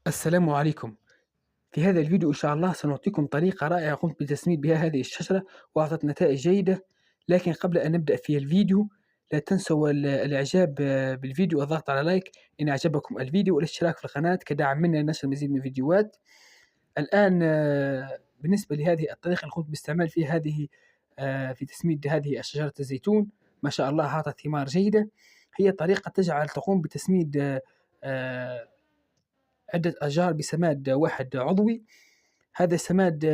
السلام عليكم. في هذا الفيديو إن شاء الله سنعطيكم طريقة رائعة قمت بتسميد بها هذه الشجرة وأعطت نتائج جيدة. لكن قبل أن نبدأ في الفيديو لا تنسوا الإعجاب بالفيديو والضغط على لايك إن أعجبكم الفيديو والاشتراك في القناة كدعم منا لنشر المزيد من الفيديوهات. الآن بالنسبة لهذه الطريقة اللي قمت باستعمال فيها هذه في تسميد هذه شجرة الزيتون، ما شاء الله أعطت ثمار جيدة. هي طريقة تقوم بتسميد عدة أشجار بسماد واحد عضوي. هذا السماد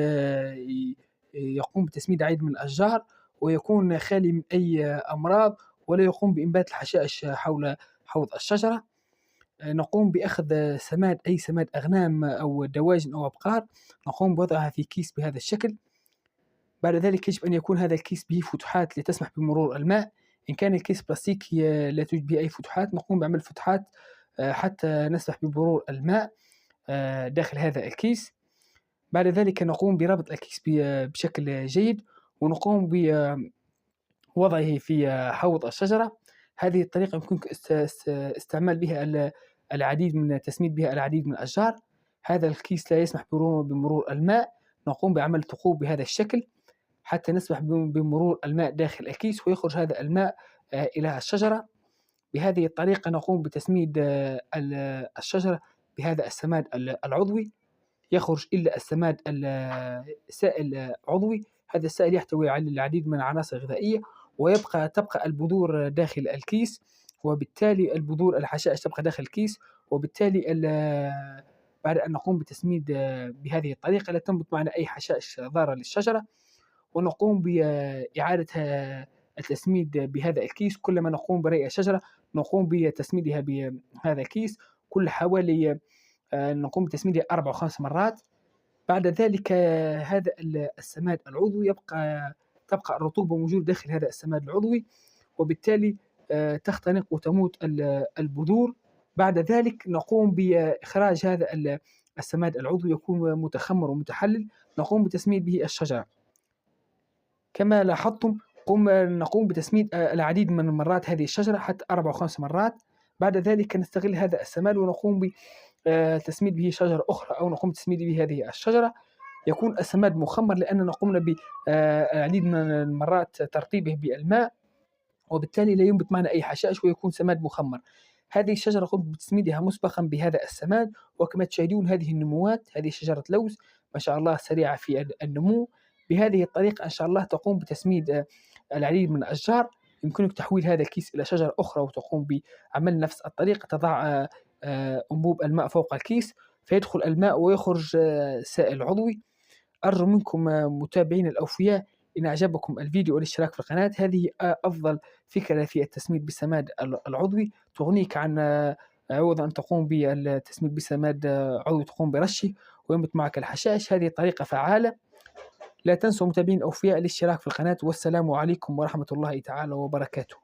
يقوم بتسميد عديد من الأشجار ويكون خالي من أي أمراض ولا يقوم بإنبات الحشائش حول حوض الشجرة. نقوم بأخذ سماد أي سماد أغنام أو دواجن أو أبقار، نقوم بوضعها في كيس بهذا الشكل. بعد ذلك يجب أن يكون هذا الكيس به فتحات لتسمح بمرور الماء. إن كان الكيس بلاستيكي لا توجد به أي فتحات نقوم بعمل فتحات حتى نسمح بمرور الماء داخل هذا الكيس. بعد ذلك نقوم بربط الكيس بشكل جيد ونقوم بوضعه في حوض الشجرة. هذه الطريقة يمكنك استعمال بها العديد من تسميد بها العديد من الأشجار. هذا الكيس لا يسمح بمرور الماء، نقوم بعمل ثقوب بهذا الشكل حتى نسمح بمرور الماء داخل الكيس ويخرج هذا الماء إلى الشجرة. بهذه الطريقة نقوم بتسميد الشجرة بهذا السماد العضوي. يخرج إلا السماد السائل عضوي. هذا السائل يحتوي على العديد من العناصر الغذائية تبقى البذور داخل الكيس، وبالتالي البذور الحشائش تبقى داخل الكيس، وبالتالي بعد أن نقوم بتسميد بهذه الطريقة لا تنبت معنا أي حشائش ضارة للشجرة. ونقوم بإعادة التسميد بهذا الكيس كلما نقوم بري الشجرة، نقوم بتسميدها بهذا الكيس كل حوالي نقوم بتسميدها 4 أو 5 مرات. بعد ذلك هذا السماد العضوي تبقى الرطوبة موجودة داخل هذا السماد العضوي، وبالتالي تختنق وتموت البذور. بعد ذلك نقوم بإخراج هذا السماد العضوي يكون متخمر ومتحلل، نقوم بتسميد به الشجرة. كما لاحظتم نقوم بتسميد العديد من المرات هذه الشجرة حتى 4 أو 5 مرات. بعد ذلك نستغل هذا السماد ونقوم بتسميد به شجرة أخرى أو نقوم بتسميد به هذه الشجرة. يكون السماد مخمر لأننا قمنا بالعديد من المرات ترطيبه بالماء، وبالتالي لا ينبت معنا أي حشائش ويكون سماد مخمر. هذه الشجرة قمت بتسميدها مسبقا بهذا السماد، وكما تشاهدون هذه النموات، هذه شجرة لوز ما شاء الله سريعة في النمو. بهذه الطريقة إن شاء الله تقوم بتسميد العديد من الأشجار. يمكنك تحويل هذا الكيس إلى شجرة أخرى وتقوم بعمل نفس الطريقة، تضع أنبوب الماء فوق الكيس فيدخل الماء ويخرج سائل عضوي. أرجو منكم متابعين الأوفياء إن أعجبكم الفيديو والاشتراك في القناة. هذه أفضل فكرة في التسميد بالسماد العضوي، تغنيك عن عوض أن تقوم بالتسميد بسماد عضوي تقوم برشه وينبت معك الحشائش. هذه طريقة فعالة. لا تنسوا متابعين الأوفياء الاشتراك في القناة، والسلام عليكم ورحمة الله تعالى وبركاته.